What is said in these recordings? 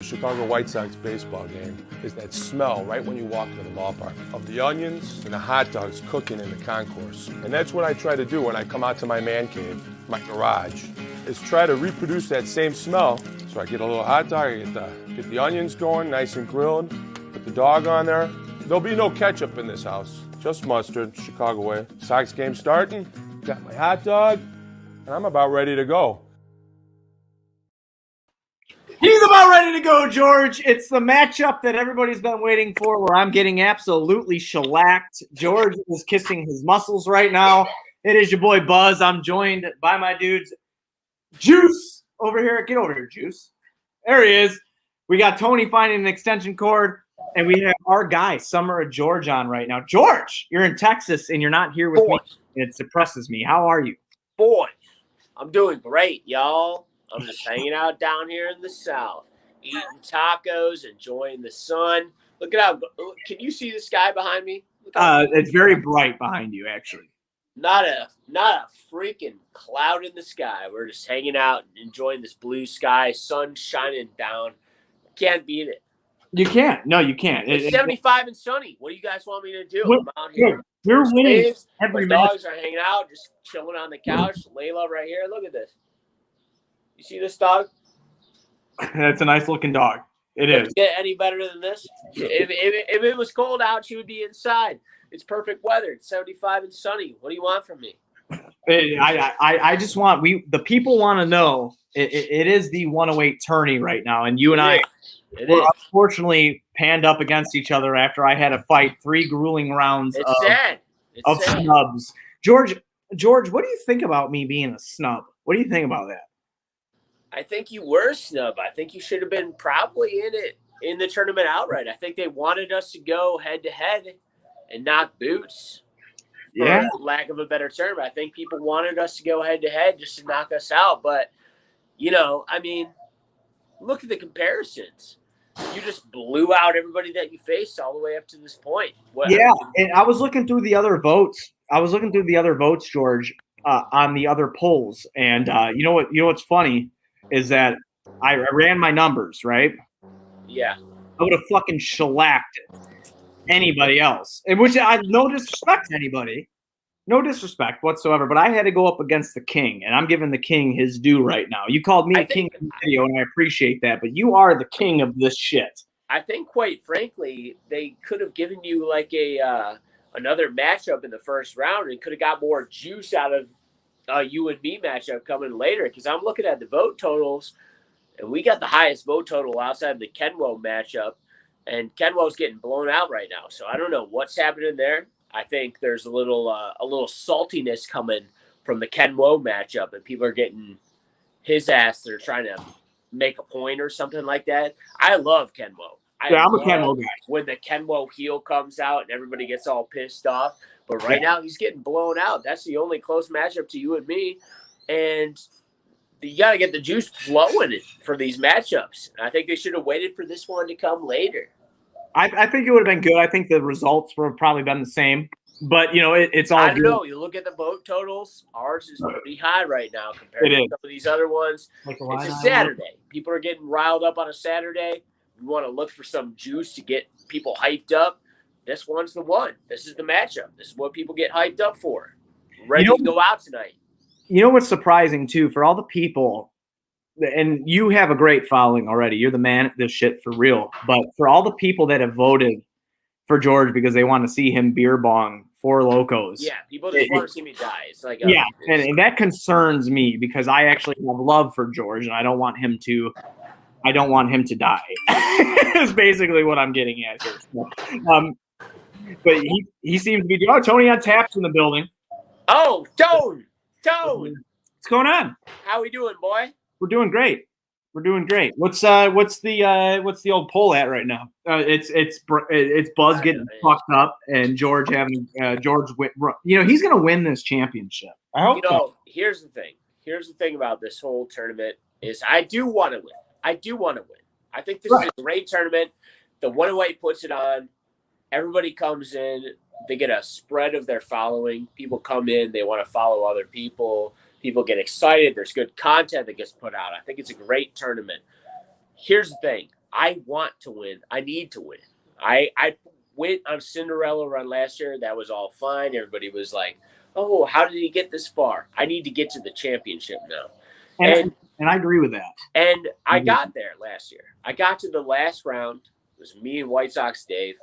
Chicago White Sox baseball game is that smell right when you walk into the ballpark of the onions and the hot dogs cooking in the concourse. And that's what I try to do when I come out to my man cave, my garage, is try to reproduce that same smell. So I get a little hot dog, I get the onions going, nice and grilled, put the dog on there. There'll be no ketchup in this house, just mustard, Chicago way. Sox game starting, got my hot dog, and I'm about ready to go. He's about ready to go, George. It's the matchup that everybody's been waiting for, where I'm getting absolutely shellacked. George is kissing his muscles right now. It is your boy Buzz. I'm joined by my dudes, Juice over here. Get over here, Juice. There he is. We got Tony finding an extension cord, and we have our guy, Summer of George, on right now. George, you're in Texas, and you're not here with me. It depresses me. How are you? Boys, I'm doing great, y'all. I'm just hanging out down here in the South, eating tacos, enjoying the sun. Look at how – can you see the sky behind me? It's very bright behind you, actually. Not a freaking cloud in the sky. We're just hanging out, enjoying this blue sky, sun shining down. Can't beat it. You can't. No, you can't. It's 75 and sunny. What do you guys want me to do? Well, I'm out here. You're winning every minute. My dogs are hanging out, just chilling on the couch. Layla right here. Look at this. You see this dog? That's a nice-looking dog. It is. Get any better than this? If it was cold out, she would be inside. It's perfect weather. It's 75 and sunny. What do you want from me? I just want the people want to know. It is the 108 tourney right now, and you and I were unfortunately panned up against each other after I had to fight 3 grueling rounds of snubs. George, what do you think about me being a snub? What do you think about that? I think you were a snub. I think you should have been probably in the tournament outright. I think they wanted us to go head-to-head and knock boots, for lack of a better term. I think people wanted us to go head-to-head just to knock us out. But, I mean, look at the comparisons. You just blew out everybody that you faced all the way up to this point. And I was looking through the other votes. George, on the other polls. And you know what's funny is that I ran my numbers, right? Yeah. I would have fucking shellacked anybody else. And which I no disrespect to anybody. No disrespect whatsoever, but I had to go up against the king, and I'm giving the king his due right now. You called me a king in the video, and I appreciate that, but you are the king of this shit. I think, quite frankly, they could have given you like another matchup in the first round and could have got more juice out of you and me matchup coming later, because I'm looking at the vote totals, and we got the highest vote total outside of the Kenwo matchup, and Kenwo's getting blown out right now. So I don't know what's happening there. I think there's a little saltiness coming from the Kenwo matchup, and people are getting his ass. They're trying to make a point or something like that. I love Kenwo. I'm a Kenwo guy. When the Kenwo heel comes out and everybody gets all pissed off. But right now he's getting blown out. That's the only close matchup to you and me. And you got to get the juice flowing for these matchups. And I think they should have waited for this one to come later. I think it would have been good. I think the results would have probably been the same. But, it's all I don't know. You look at the vote totals. Ours is pretty high right now compared to some of these other ones. It's a Saturday. People are getting riled up on a Saturday. We want to look for some juice to get people hyped up. This one's the one. This is the matchup. This is what people get hyped up for. Ready to go out tonight. You know what's surprising, too? For all the people, and you have a great following already. You're the man at this shit for real. But for all the people that have voted for George because they want to see him beer bong Four Locos. Yeah, people just want to see me die. It's like and that concerns me because I actually have love for George, and I don't want him to die. Is basically what I'm getting at here. So, but he seems to be – Tony on Tap's in the building. Oh, Tone! What's going on? How we doing, boy? We're doing great. What's the old poll at right now? It's Buzz getting fucked up and George having George win. He's gonna win this championship. I hope. So. Here's the thing. Here's the thing about this whole tournament is I do want to win. I think this is a great tournament. The 108 puts it on. Everybody comes in. They get a spread of their following. People come in. They want to follow other people. People get excited. There's good content that gets put out. I think it's a great tournament. Here's the thing. I want to win. I need to win. I went on Cinderella run last year. That was all fine. Everybody was like, "Oh, how did he get this far?" I need to get to the championship now. And I agree with that. And I got there last year. I got to the last round. It was me and White Sox Dave.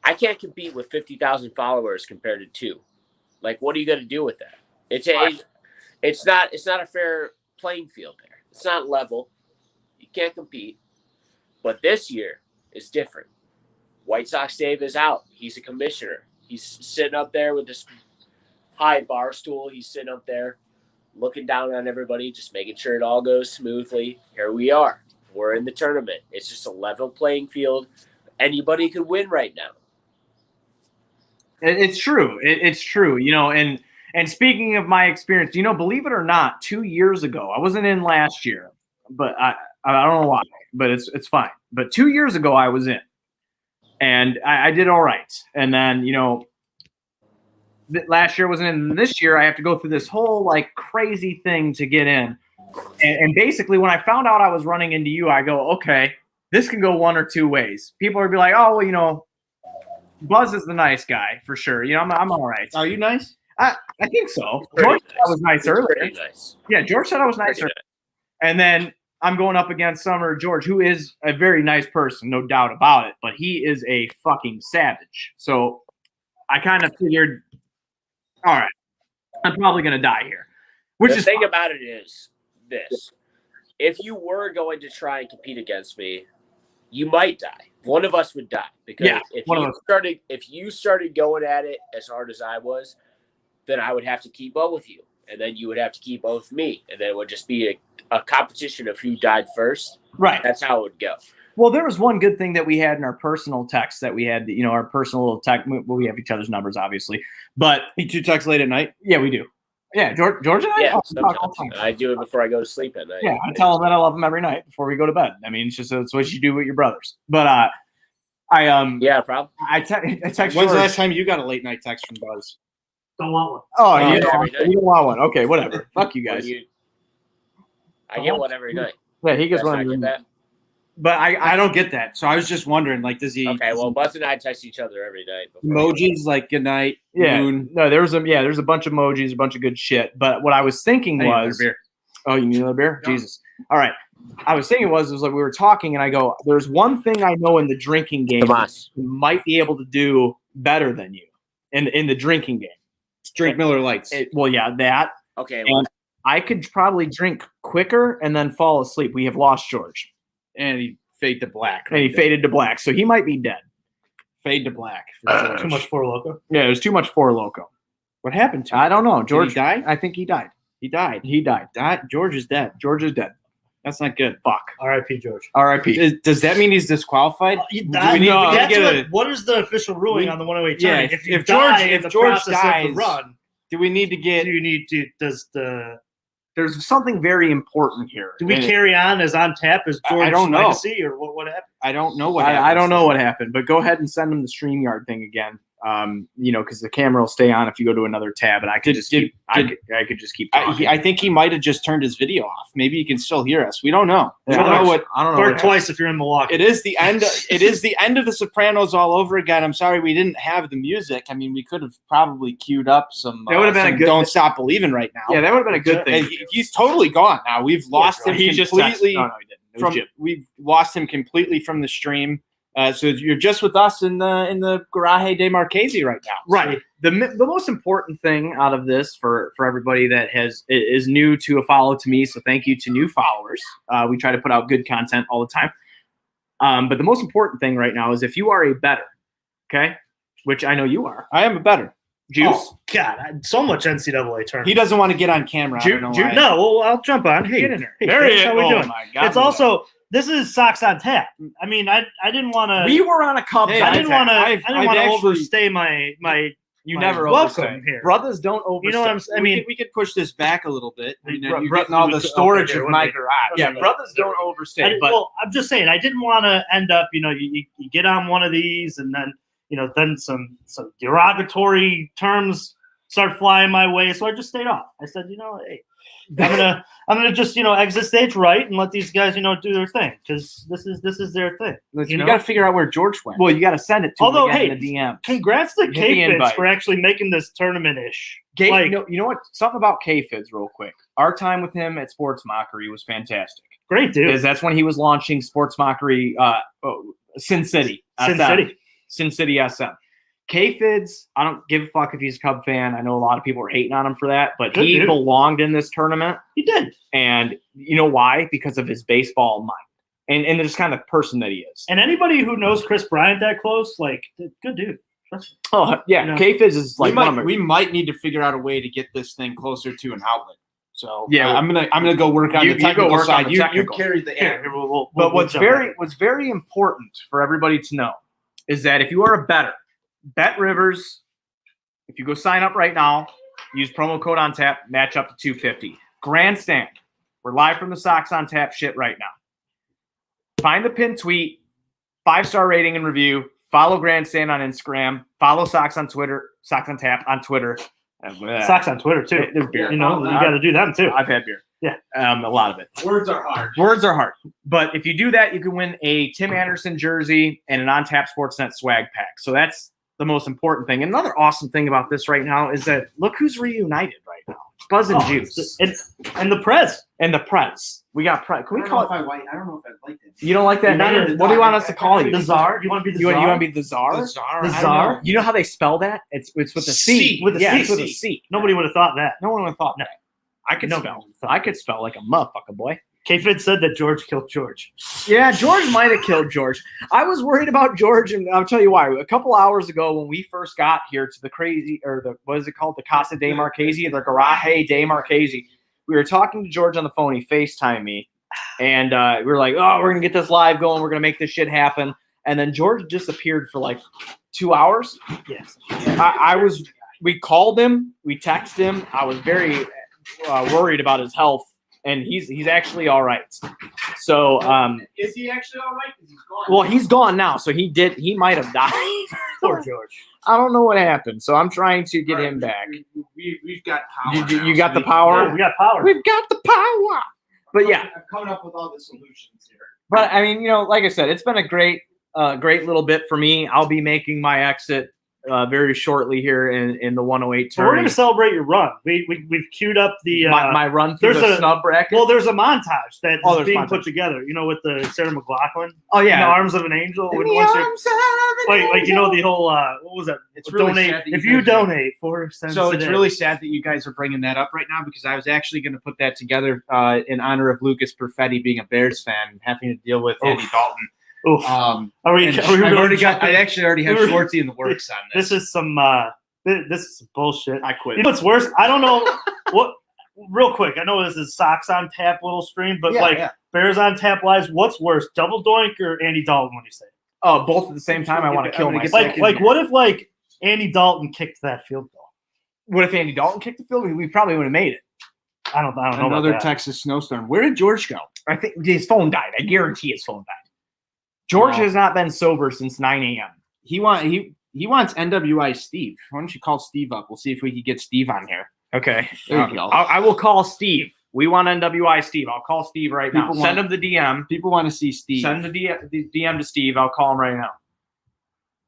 I can't compete with 50,000 followers compared to 2. Like, what are you going to do with that? It's not a fair playing field there. It's not level. You can't compete. But this year is different. White Sox Dave is out. He's a commissioner. He's sitting up there with this high bar stool. He's sitting up there looking down on everybody, just making sure it all goes smoothly. Here we are. We're in the tournament. It's just a level playing field. Anybody could win right now. It's true. It's true. You know, and speaking of my experience, you know, believe it or not, 2 years ago, I wasn't in last year, but I don't know why, but it's fine. But 2 years ago, I was in, and I did all right. And then, you know, last year wasn't in. This year, I have to go through this whole like crazy thing to get in. And basically, when I found out I was running into you, I go, okay, this can go one or two ways. People would be like, oh, well, you know, Buzz is the nice guy for sure. You know, I'm all right. Are you nice? I think so. George said I was nice earlier. Nice. Yeah, George said I was nice earlier. And then I'm going up against Summer George, who is a very nice person, no doubt about it. But he is a fucking savage. So I kind of figured, all right, I'm probably going to die here. The thing about it is this. If you were going to try and compete against me, you might die. One of us would die because if you started going at it as hard as I was, then I would have to keep up with you, and then you would have to keep up with me, and then it would just be a competition of who died first. Right. That's how it would go. Well, there was one good thing that we had in our personal text that we had, you know, our personal little text. Well, we have each other's numbers, obviously, but You two text late at night? yeah, we do. Yeah, George and I. Yeah, sometimes. I do it before I go to sleep at night. Yeah, I tell him that I love him every night before we go to bed. I mean, it's what you do with your brothers. But yeah, probably. I text. When's George. the last time you got a late night text from Buzz? Don't want one. Oh, Yeah, you every night. don't want one. Okay, whatever. Fuck you guys. I get one every night. Yeah, he gets That's one. not get that. But I don't get that. So I was just wondering, like, does he? Okay, well, Buzz and I text each other every night. Emojis like good night, yeah, moon. no, there's a bunch of emojis, a bunch of good shit. But what I was thinking was, oh, you need another beer? No. Jesus. All right. I was thinking was like we were talking, and I go, there's one thing I know in the drinking game that you might be able to do better than you in the drinking game. Drink Miller Lights. Well, yeah, that. Okay. And I could probably drink quicker and then fall asleep. We have lost George. And he fade to black. And he faded to black, so he might be dead. Fade to black. Too much Four Loko. Yeah, there's too much Four Loko. What happened to him? I don't know. George died? I think he died. He died. He died. George is dead. George is dead. That's not good. Fuck. R.I.P. George. R.I.P. Does that mean he's disqualified? What is the official ruling on the 108 Yeah, tourney? if George process of dies, the run, do we need to get? do you need to? There's something very important here. Do we carry on as on tap as George I don't know. legacy, or what happened? I don't know what happened. I don't know what happened, but go ahead and send him the StreamYard thing again. You know, because the camera will stay on if you go to another tab, and I could just keep. I could just keep talking. I think he might have just turned his video off. Maybe he can still hear us. We don't know. I don't know. Or twice if you're in Milwaukee. It is the end. It is the end of The Sopranos all over again. I'm sorry we didn't have the music. I mean, we could have probably queued up some. That would have been a good. Don't Stop Believing right now. Yeah, that would have been a good thing. He's totally gone now. We've lost him completely. No, he didn't. We've lost him completely from the stream. So you're just with us in the Garaje de Marchese right now. Right. The most important thing out of this for everybody that is new to a follow to me, so thank you to new followers. We try to put out good content all the time. But the most important thing right now is if you are a bettor, okay, which I know you are. I am a bettor. Juice. Oh, God, so much NCAA tournament. He doesn't want to get on camera. I don't know why. No, well, I'll jump on. Hey, get in there. Hey, there he is. how we doing? My God, it's also this is Sox on Tap. I mean, I didn't want to. We were on a Cubs. Hey, I didn't want to. I I've didn't want to actually- overstay my. You my never welcome overstay. here. Brothers don't overstay. You know what I'm saying? I mean, we could push this back a little bit. You know, you're bro- getting all the storage okay, of my okay. garage. Yeah, brothers don't overstay. But well, I'm just saying, I didn't want to end up. You know, you get on one of these, and then then some derogatory terms start flying my way. So I just stayed off. I said, hey, I'm gonna just exit stage right and let these guys do their thing because this is their thing. You got to figure out where George went. Well, you got to send it to Although, him again hey, in the DM. Congrats to Hit the K-Fids invite. for actually making this tournament-ish. You know what? Something about K-Fids real quick. Our time with him at Sports Mockery was fantastic. Great dude. Because that's when he was launching Sports Mockery, Sin City. Sin City SM. K-Fids, I don't give a fuck if he's a Cub fan. I know a lot of people are hating on him for that, but Good he dude. belonged in this tournament. He did. And you know why? Because of his baseball mind. And just kind of person that he is. And anybody who knows Chris Bryant that close, like, good dude. Trust me. Oh, yeah. K-Fids is like we might need to figure out a way to get this thing closer to an outlet. So yeah, I'm gonna go work on the technical side. You carry the air. But what's very important for everybody to know is that if you are a bettor, Bet Rivers, if you go sign up right now, use promo code on tap, match up to 250. Grandstand. We're live from the Sox on Tap shit right now. Find the pinned tweet, 5-star rating and review, follow Grandstand on Instagram, follow Sox on Twitter, Sox on Tap on Twitter. Sox on Twitter too. There's beer. You got to do that too. I've had beer. Yeah. A lot of it. Words are hard. Words are hard. But if you do that, you can win a Tim Anderson jersey and an On Tap Sportsnet swag pack. So that's the most important thing. Another awesome thing about this right now is that look who's reunited right now. Buzz and Juice. And the Prez. And the Prez. We got Prez. Can we call it? I don't know if I like it. You don't like that name? What do you want us to call you? The Czar? You want to be the Czar? You want to be the Czar? The Czar. The Czar? You know how they spell that? It's with a C. With a yeah, C. it's with a C. Nobody would have thought that. No one would have thought that. I could spell. I could spell like a motherfucker, boy. K-Fid said that George killed George. Yeah, George might have killed George. I was worried about George, and I'll tell you why. A couple hours ago, when we first got here to what is it called? The Casa de Marchese, the Garaje de Marchese. We were talking to George on the phone. He FaceTimed me, and we were like, "Oh, we're gonna get this live going. We're gonna make this shit happen." And then George disappeared for like 2 hours. Yes. We called him. We texted him. I was very worried about his health. And he's actually all right. So is he actually all right? He's gone. Well, he's gone now. So he might have died. Poor George. I don't know what happened. So I'm trying to get him back. We've got power. You got the power? Yeah, we got power. We've got the power. But yeah. I'm coming up with all the solutions here. But I mean, like I said, it's been a great little bit for me. I'll be making my exit very shortly here in the 108 So we're tourney. going to celebrate your run. We've queued up the my run through the snub bracket. Well, there's a montage that's there's being montage. put together. With the Sarah McLachlan. Oh yeah, In the Arms of an Angel. In When the once you're- arms of an like angel. the whole what was that? It's really donate sad that if you you guys are- donate 4 cents. So a it's day. really sad that you guys are bringing that up right now because I was actually going to put that together in honor of Lucas Perfetti being a Bears fan and having to deal with Andy Dalton. Oof. Are we I actually already have Schwartzy in the works on this. This is some this is some bullshit. I quit. You know what's worse? I don't know what. Real quick, I know this is Sox on Tap little stream, but Bears on Tap lives. What's worse, Double Doink or Andy Dalton? When you say Oh, both at the same time. I want to kill myself. like what if Andy Dalton kicked that field goal? What if Andy Dalton kicked the field? We probably would have made it. I don't know. Another about that. Texas snowstorm. Where did George go? I think his phone died. I guarantee his phone died. George has not been sober since 9 a.m. He wants NWI Steve. Why don't you call Steve up? We'll see if we can get Steve on here. Okay. There you go. I will call Steve. We want NWI Steve. I'll call Steve right now. People Send him the DM. People want to see Steve. Send the DM to Steve. I'll call him right now.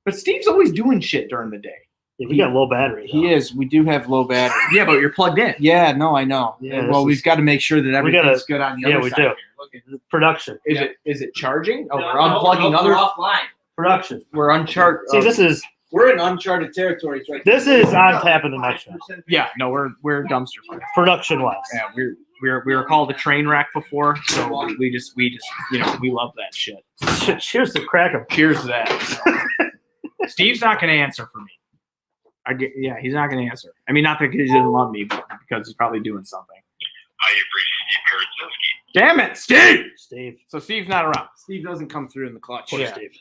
But Steve's always doing shit during the day. Yeah, we got low battery. He is. We do have low battery. Yeah, but you're plugged in. Yeah, no, I know. Yeah, well, we've got to make sure that everything's good on the other we side. do. Here. Look at Production. Is it charging? Oh, we're unplugging other. offline. Production. We're uncharted. See, We're in uncharted territories right this is on Tap in the nutshell. Yeah, no, we're dumpster fire. Production wise. Yeah, we were called a train wreck before, so we just we love that shit. Cheers to crack 'em. Cheers to that. Steve's not going to answer for me. He's not going to answer. I mean, not that he doesn't love me, but because he's probably doing something. Damn it, Steve! So Steve's not around. Steve doesn't come through in the clutch. Poor Yeah. Steve.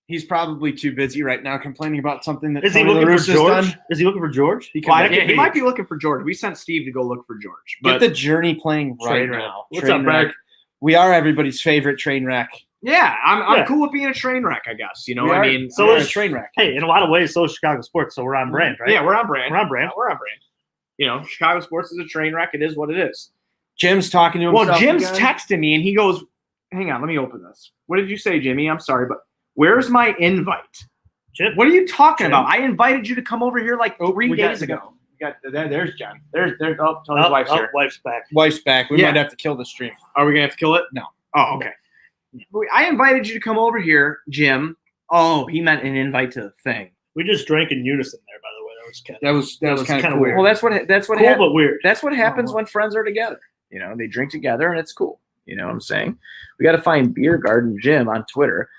He's probably too busy right now complaining about something that Is he Tony looking La for Russa's George? done. Is he looking for George? He might be looking for George. We sent Steve to go look for George. Get the journey playing right Train wreck. now. What's Train up, Brad? wreck. We are everybody's favorite train wreck. Yeah, I'm Yeah. cool with being a train wreck, I guess. You know, We I are- mean, so we are a is- train wreck. Hey, in a lot of ways, so is Chicago sports. So we're on brand, right? yeah, we're on brand. We're on brand. We're on brand. You know, Chicago sports is a train wreck. It is what it is. Jim's talking to himself. Well, Jim's again. texting me, and he goes, hang on, let me open this. What did you say, Jimmy? I'm sorry, but where's my invite? Jim, What are you talking Jim. about? I invited you to come over here like 3 days ago. There's John. There's Tony's wife's here. Wife's back. Wife's back. We Yeah. might have to kill the stream. Are we going to have to kill it? No. Oh, okay. I invited you to come over here, Jim. Oh, he meant an invite to the thing. We just drank in unison there, by the way. That was That was kind of cool. weird. Well, that's what cool, happened. but weird. That's what happens when friends are together. You know, they drink together and it's cool. You know what I'm saying? We got to find Beer Garden Jim on Twitter.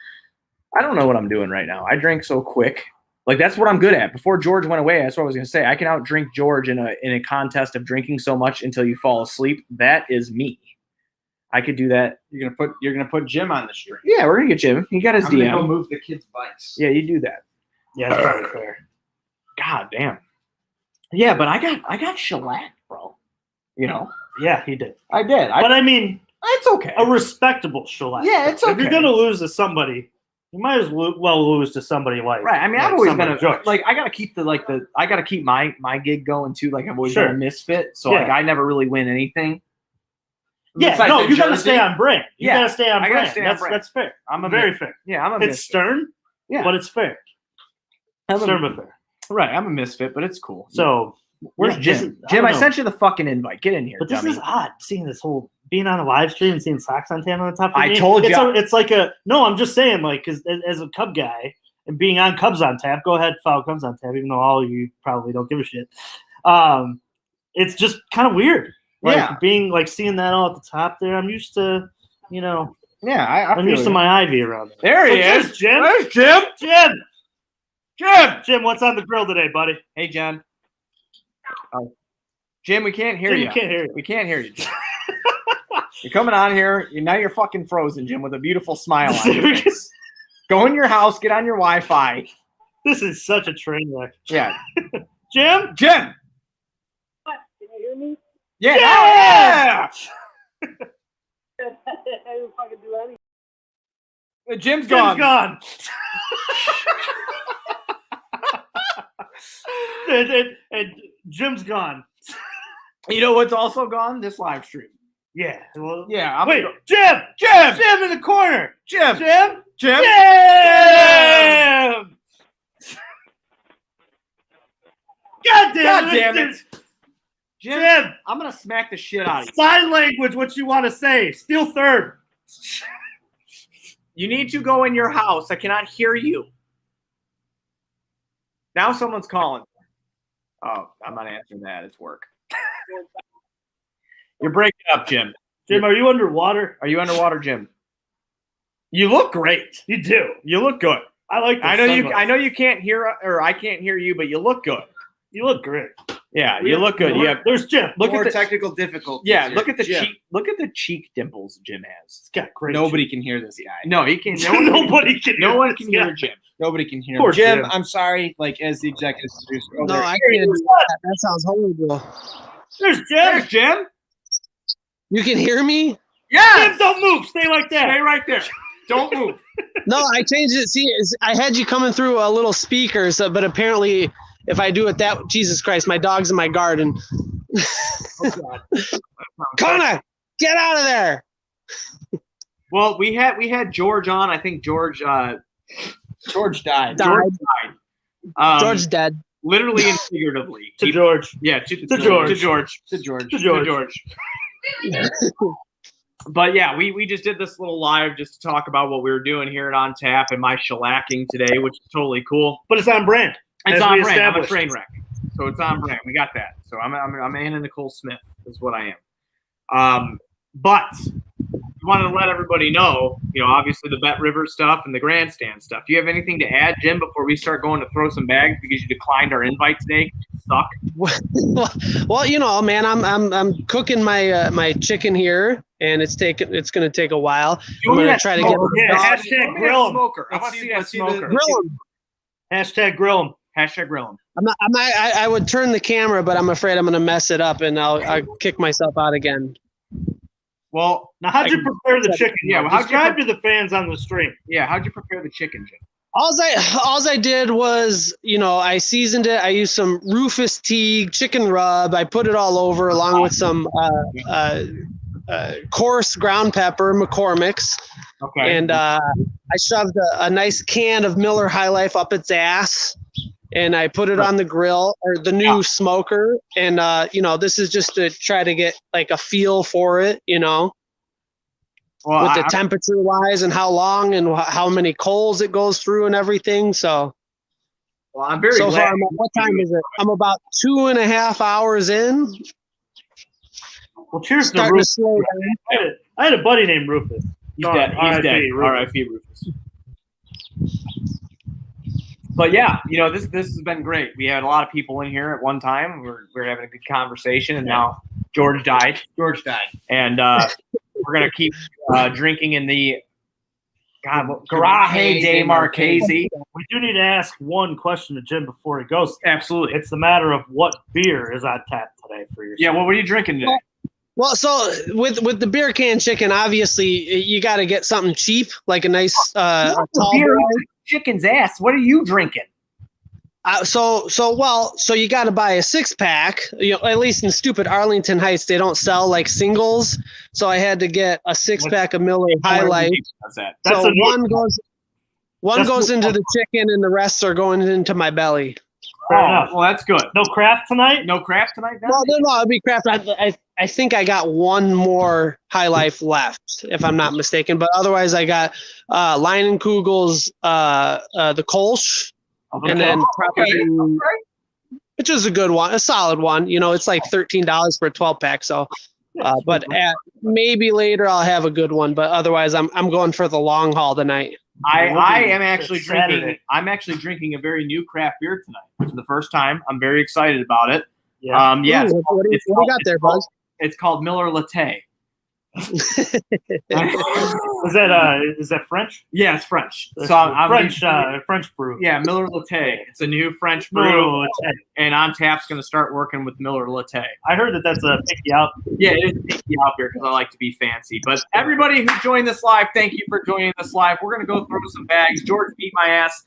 I don't know what I'm doing right now. I drink so quick. Like, that's what I'm good at. Before George went away, that's what I was going to say. I can outdrink George in a contest of drinking so much until you fall asleep. That is me. I could do that. You're gonna put Jim on the stream. Yeah, we're going to get Jim. He got his I'm gonna DM. go move the kids' bikes. Yeah, you do that. Yeah, that's probably fair. God damn. Yeah, but I got shellacked, bro. You know? Yeah, he did. I did. But I mean, It's okay. a respectable shellac. Yeah, it's If okay. you're gonna lose to somebody, you might as well lose to somebody like Right. I mean, like I've always somebody been George. I gotta keep I gotta keep my gig going too. Like, I've always Sure. been a misfit, so Yeah. like I never really win anything. Yeah, Besides no, the you gotta jersey. stay on brand. You Yeah, gotta stay on I gotta brand. stay on That's brand. that's fair. I'm a very mis- fair. Yeah, I'm a It's misfit. stern, Yeah. but it's fair. I'm a- Stern but fair. Right, I'm a misfit, but it's cool. So where's yeah, Jim? this is- Jim, don't I know. sent you the fucking invite. Get in here, But this dummy. is odd, seeing this whole being on a live stream and seeing socks on tan on the top. I me. told it's you. it's like a no. I'm just saying, like, because as a Cub guy and being on Cubs on tap, go ahead, follow Cubs on tap, even though all of you probably don't give a shit. It's just kind of weird. Like, Yeah. being like seeing that all at the top there. I'm used to, you know, Yeah, I'm used to my ivy around there. There he But is. Jim. There's Jim. Jim. Jim, what's on the grill today, buddy? Hey, John. Oh. Jim, we can't hear Jim, you. you can't hear you. We can't hear you, Jim. You're coming on here. Now you're fucking frozen, Jim, with a beautiful smile on your face. Go in your house. Get on your Wi-Fi. This is such a train wreck. Yeah. Jim. Jim. What? Can you hear me? Yeah. Yeah! I didn't fucking do anything. Jim's Jim's gone. gone. and Jim's gone. You know what's also gone? This live stream. Yeah. Well, Yeah. wait, gonna Jim! Jim! Jim in the corner! Jim! Jim! Jim! Jim! God God damn damn it! it. Jim, Jim! I'm going to smack the shit out of you. Sign language, what you want to say. Steal third. You need to go in your house. I cannot hear you. Now someone's calling. Oh, I'm not answering that. It's work. You're breaking up, Jim. Jim, are you underwater? Are you underwater, Jim? You look great. You do. You look good. I like I this know you. sunglasses. I know you can't hear, or I can't hear you, but you look good. You look great. Yeah, you look good. Yeah, There's Jim. look More at the technical difficulties. yeah. here. Look at the Jim. cheek. Look at the cheek dimples Jim has. He's got great. Nobody can hear this guy. No, he can. Nobody can. No hear one this can guy. hear Jim. Nobody can hear Poor him. Jim, Jim. I'm sorry. Like, as the executive producer. No, there. I can't do that. That sounds horrible. There's Jim. There's Jim. You can hear me? Jim, don't move. Stay like that. Stay right there. Don't move. No, I changed it. See, I had you coming through a little speaker, so but apparently, if I do it that, Jesus Christ, my dog's in my garden. Kona, get out of there! Well, we had George on. I think George George died. Died. George died. George's dead. Literally and figuratively. To George. Yeah, George. To George. To George. To George. To George. But yeah, we just did this little live just to talk about what we were doing here at On Tap and my shellacking today, which is totally cool. But it's on brand. It's As on we brand. I'm a established. train wreck, so it's on brand. We got that. So I'm Anna Nicole Smith is what I am. But I wanted to let everybody know, obviously the Bet River stuff and the grandstand stuff. Do you have anything to add, Jim, before we start going to throw some bags because you declined our invite today? Suck. Well, man, I'm cooking my chicken here, and it's going to take a while. I'm going to try to get Yeah, hashtag grill 'em. Smoker. I Let's want to see- see that let's see the- smoker. grill 'em. Hashtag grill 'em. Hashtag grill 'em. I would turn the camera, but I'm afraid I'm going to mess it up, and I'll kick myself out again. Well, Now, how'd you prepare the chicken? Yeah, well, how'd you Describe to the fans on the stream. yeah, how'd you prepare the chicken, Jim? Alls I did was, I seasoned it. I used some Rufus Teague chicken rub. I put it all over along with some coarse ground pepper, McCormick's. Okay. And I shoved a nice can of Miller High Life up its ass, and I put it on the grill or the new smoker. And, this is just to try to get like a feel for it, Well, with the temperature wise and how long and how many coals it goes through and everything. So, I'm very so glad. far, what time is it? I'm about 2.5 hours in. Well, cheers to Starting to Rufus. slow down. I had a buddy named Rufus. He's dead. He's dead. R.I.P. Rufus. But yeah, this has been great. We had a lot of people in here at one time. We're having a good conversation, and now George died. And we're gonna keep drinking in the Garage de Marchese. We do need to ask one question to Jim before he goes. Absolutely. It's the matter of what beer is on tap today for your. Yeah. Well, what are you drinking today? Well, so with the beer can chicken, obviously you got to get something cheap, like a nice tall beer boy. Chicken's ass. What are you drinking? So you got to buy a 6-pack. At least in stupid Arlington Heights, they don't sell like singles. So I had to get a 6-pack of Miller High Life. So one goes into the chicken, and the rest are going into my belly. Well, that's good. No craft tonight. No craft tonight. Well, no, it'll be craft. I think I got one more High Life left, if I'm not mistaken. But otherwise, I got Leinenkugel's the Kolsch. And then probably, which is a good one, a solid one. It's like $13 for a 12-pack. So, but maybe later I'll have a good one. But otherwise, I'm going for the long haul tonight. I am actually drinking. I'm actually drinking a very new craft beer tonight for the first time. I'm very excited about it. Yeah. Ooh, what do you got there, Buzz? It's called Miller Latte. Is that French? Yeah, it's French. That's So I'm French brew. Yeah, Miller Latte. It's a new French brew, and On Tap's going to start working with Miller Latte. I heard that's a pick you out. Yeah, it is a picky out beer because I like to be fancy. But everybody who joined this live, thank you for joining this live. We're going to go through some bags. George beat my ass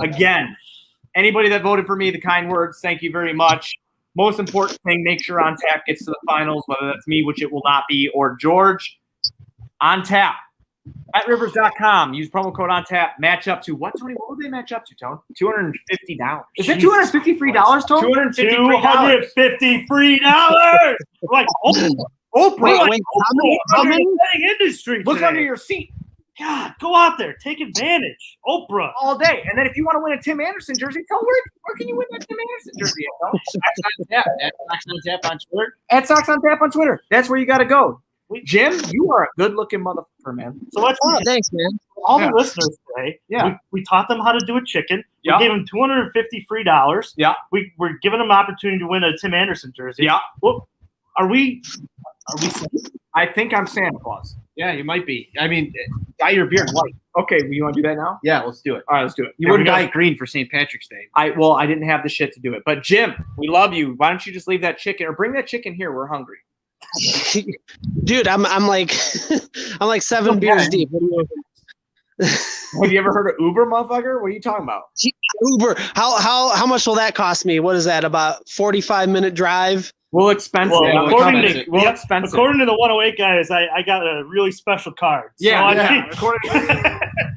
again. Anybody that voted for me, the kind words, thank you very much. Most important thing, make sure On Tap gets to the finals, whether that's me, which it will not be, or George. On Tap. At Rivers.com. Use promo code On Tap. Match up to what, Tony? What would they match up to, Tony? $250. Is it $250 free dollars, Tony? $250 free dollars. Like Oprah. Wait, how many? Industry. Look today. under your seat. God, go out there, take advantage. Oprah. All day. And then if you want to win a Tim Anderson jersey, tell where can you win that Tim Anderson jersey at? Socks on Tap on Twitter. At Socks on Tap on Twitter. That's where you got to go. Jim, you are a good-looking motherfucker, man. So let's thanks, man. all the listeners today. Yeah. We taught them how to do a chicken. Yeah. We gave them $250 free dollars. Yeah. We're giving them an opportunity to win a Tim Anderson jersey. Yeah. Well, are we I think I'm Santa Claus. Yeah, you might be. I mean, dye your beard white. Okay, well, you want to do that now? Yeah, let's do it. All right, let's do it. You Here wouldn't we go. dye it green for St. Patrick's Day. I didn't have the shit to do it. But Jim, we love you. Why don't you just leave that chicken or bring that chicken here? We're hungry. Dude, I'm like I'm like 7 beers deep. What do you Have you ever heard of Uber, motherfucker? What are you talking about? Uber? How much will that cost me? What is that? About 45-minute drive? We'll expense Well, it. according to- We'll expense it. according to the 108 guys, I got a really special card. Yeah, So I yeah. think-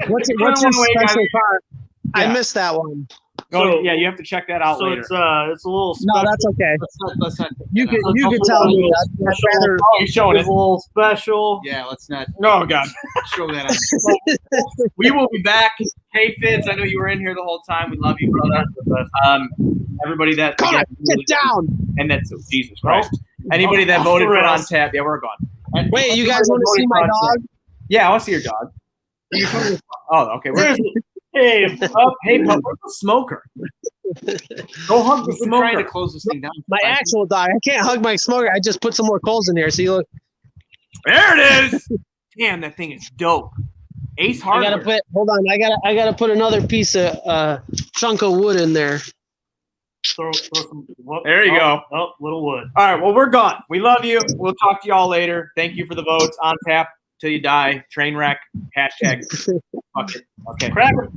What's your According to special guys- car? I Yeah. missed that one. Oh, yeah, you have to check that out so later. it's a little special. No, that's okay. Let's not You could tell me. I'd rather. He's showing It's it. a little special. Yeah, let's not Oh, God. show that on. We will be back. Hey, Fitz, I know you were in here the whole time. We love you, brother. Everybody that God, sit down. and that's Jesus Christ. Anybody that voted for On Tap, yeah, we're gone. And Wait, you guys want to see my dog? Yeah, I want to see your dog. Oh, okay. Hey, Hey, pup, where's the smoker? Go hug the We've been trying to smoker. close this thing down. My actual dog. I can't hug my smoker. I just put some more coals in here. So you look. There it is. Damn, that thing is dope. Ace I Hardware. gotta put. Hold on. I gotta put another piece of chunk of wood in there. throw some, There you go. Oh, little wood. All right, well, we're gone. We love you. We'll talk to y'all later. Thank you for the votes. On Tap till you die. Train wreck. Hashtag. Fuck it. Okay. Cracker.